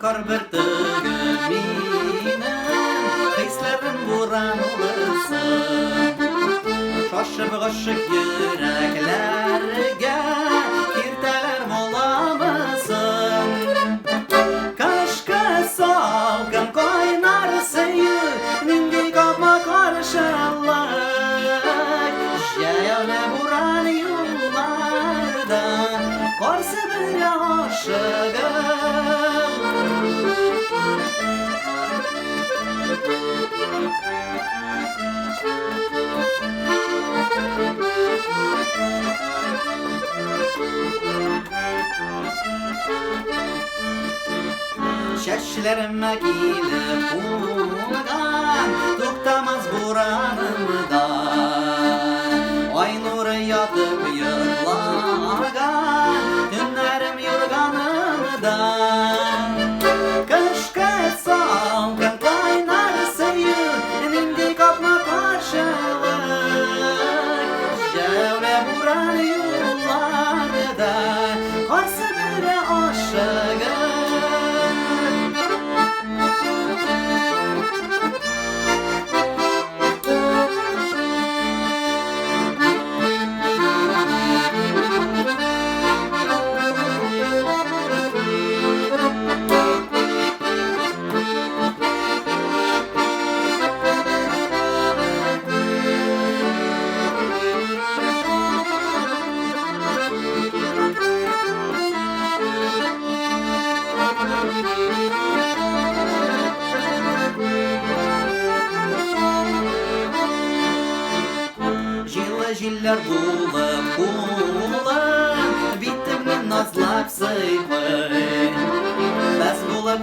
kar bir tügümine Hislerim buran olasın Şaşıp gışık yüreklerge Kirteler molamısın Kaşka salgın koynar suyu Nindi kapma karşılar Şeyavle buran yollarda Korsi bir aşığım Şeşlerime giyilip uğradan Tuktamaz buranımdan Ay nuru yatıp yıklagan Günlerim yorganımdan Kışkı salgın kaynar suyu Nindi kapma karşılık Şevle buran yollarda Karşı bir aşığım Jiller bulup bulup Bittimni nazlap sıkı Bes bulup